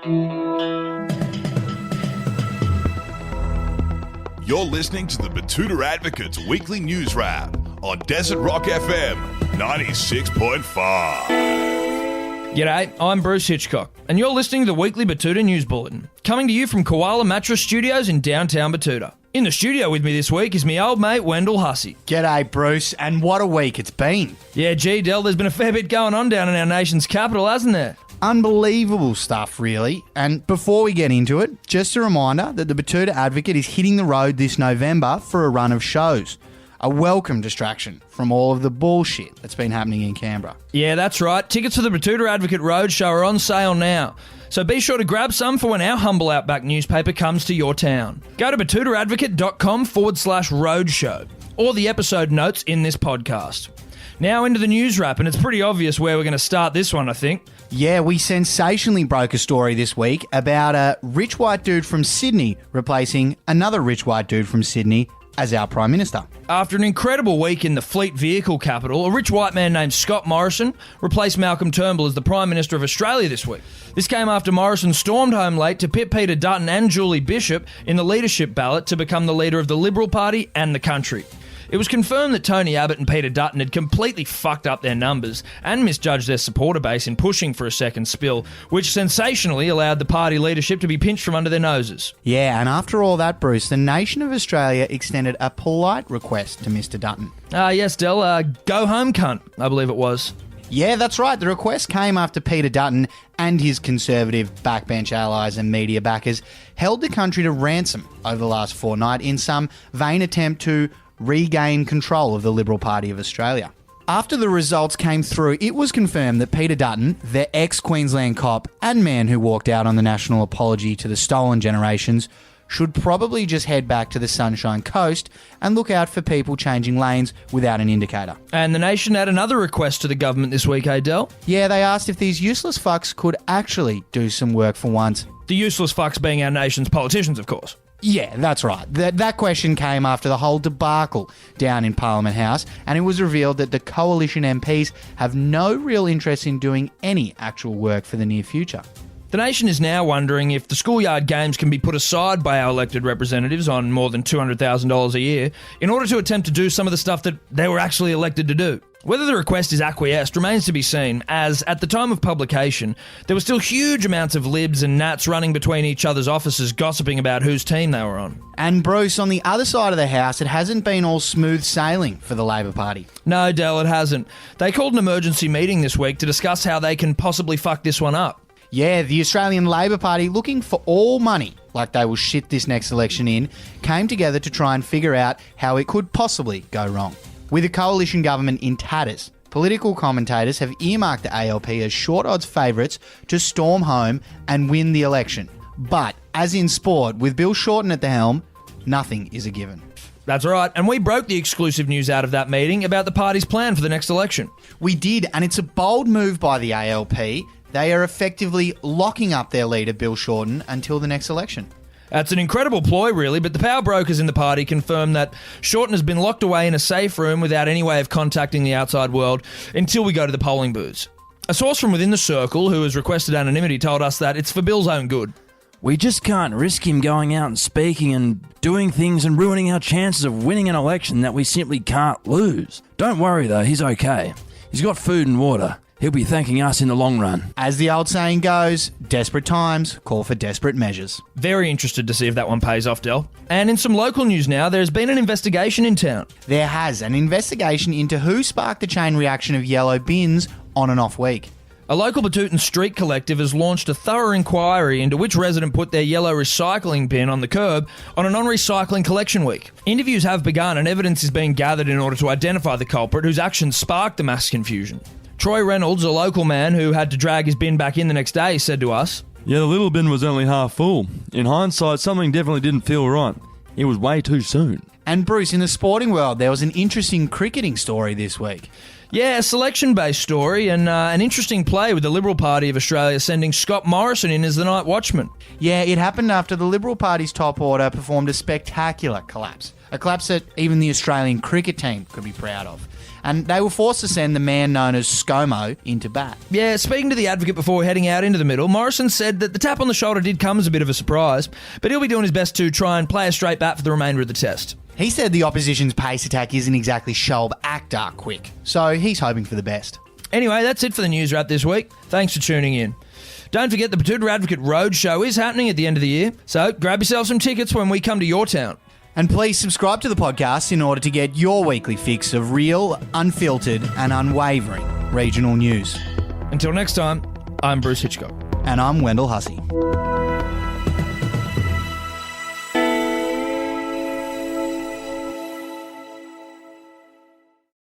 You're listening to the Betoota Advocate's weekly news wrap on Desert Rock FM 96.5. G'day, I'm Bruce Hitchcock, and you're listening to the weekly Betoota News Bulletin, coming to you from Koala Mattress Studios in downtown Betoota. In the studio with me this week is me old mate Wendell Hussey. G'day, Bruce, and what a week it's been. Yeah, gee, Del, there's been a fair bit going on down in our nation's capital, hasn't there? Unbelievable stuff, really. And before we get into it, just a reminder that the Betoota Advocate is hitting the road this November for a run of shows. A welcome distraction from all of the bullshit that's been happening in Canberra. Yeah, that's right. Tickets to the Betoota Advocate Roadshow are on sale now. So be sure to grab some for when our humble Outback newspaper comes to your town. Go to betootaadvocate.com/roadshow or the episode notes in this podcast. Now into the news wrap, and it's pretty obvious where we're going to start this one, I think. Yeah, we sensationally broke a story this week about a rich white dude from Sydney replacing another rich white dude from Sydney as our Prime Minister. After an incredible week in the fleet vehicle capital, a rich white man named Scott Morrison replaced Malcolm Turnbull as the Prime Minister of Australia this week. This came after Morrison stormed home late to pit Peter Dutton and Julie Bishop in the leadership ballot to become the leader of the Liberal Party and the country. It was confirmed that Tony Abbott and Peter Dutton had completely fucked up their numbers and misjudged their supporter base in pushing for a second spill, which sensationally allowed the party leadership to be pinched from under their noses. Yeah, and after all that, Bruce, the nation of Australia extended a polite request to Mr. Dutton. Yes, Del, go home cunt, I believe it was. Yeah, that's right. The request came after Peter Dutton and his conservative backbench allies and media backers held the country to ransom over the last fortnight in some vain attempt to regain control of the Liberal Party of Australia. After the results came through, it was confirmed that Peter Dutton, the ex-Queensland cop and man who walked out on the national apology to the stolen generations, should probably just head back to the Sunshine Coast and look out for people changing lanes without an indicator. And the nation had another request to the government this week, Del? Yeah, they asked if these useless fucks could actually do some work for once. The useless fucks being our nation's politicians, of course. Yeah, that's right. That question came after the whole debacle down in Parliament House, and it was revealed that the coalition MPs have no real interest in doing any actual work for the near future. The nation is now wondering if the schoolyard games can be put aside by our elected representatives on more than $200,000 a year in order to attempt to do some of the stuff that they were actually elected to do. Whether the request is acquiesced remains to be seen, as at the time of publication, there were still huge amounts of libs and nats running between each other's offices gossiping about whose team they were on. And Bruce, on the other side of the house, it hasn't been all smooth sailing for the Labor Party. No, Del, it hasn't. They called an emergency meeting this week to discuss how they can possibly fuck this one up. Yeah, the Australian Labor Party, looking for all money, like they will shit this next election in, came together to try and figure out how it could possibly go wrong. With a coalition government in tatters, political commentators have earmarked the ALP as short odds favourites to storm home and win the election. But, as in sport, with Bill Shorten at the helm, nothing is a given. That's right, and we broke the exclusive news out of that meeting about the party's plan for the next election. We did, and it's a bold move by the ALP. They are effectively locking up their leader, Bill Shorten, until the next election. That's an incredible ploy, really, but the power brokers in the party confirmed that Shorten has been locked away in a safe room without any way of contacting the outside world until we go to the polling booths. A source from within the circle, who has requested anonymity, told us that it's for Bill's own good. We just can't risk him going out and speaking and doing things and ruining our chances of winning an election that we simply can't lose. Don't worry, though, he's okay. He's got food and water. He'll be thanking us in the long run. As the old saying goes, desperate times call for desperate measures. Very interested to see if that one pays off, Del. And in some local news now, there's been an investigation in town. There has, an investigation into who sparked the chain reaction of yellow bins on and off week. A local Betootan street collective has launched a thorough inquiry into which resident put their yellow recycling bin on the curb on a non-recycling collection week. Interviews have begun and evidence is being gathered in order to identify the culprit whose actions sparked the mass confusion. Troy Reynolds, a local man who had to drag his bin back in the next day, said to us, "Yeah, the little bin was only half full. In hindsight, something definitely didn't feel right. It was way too soon." And Bruce, in the sporting world, there was an interesting cricketing story this week. Yeah, a selection-based story and an interesting play with the Liberal Party of Australia sending Scott Morrison in as the night watchman. Yeah, it happened after the Liberal Party's top order performed a spectacular collapse. A collapse that even the Australian cricket team could be proud of. and they were forced to send the man known as ScoMo into bat. Yeah, speaking to the Advocate before heading out into the middle, Morrison said that the tap on the shoulder did come as a bit of a surprise, but he'll be doing his best to try and play a straight bat for the remainder of the test. He said the opposition's pace attack isn't exactly Shelb Akhtar quick, so he's hoping for the best. Anyway, that's it for the news wrap this week. Thanks for tuning in. Don't forget the Betoota Advocate Roadshow is happening at the end of the year, so grab yourself some tickets when we come to your town. And please subscribe to the podcast in order to get your weekly fix of real, unfiltered, and unwavering regional news. Until next time, I'm Bruce Hitchcock. And I'm Wendell Hussey.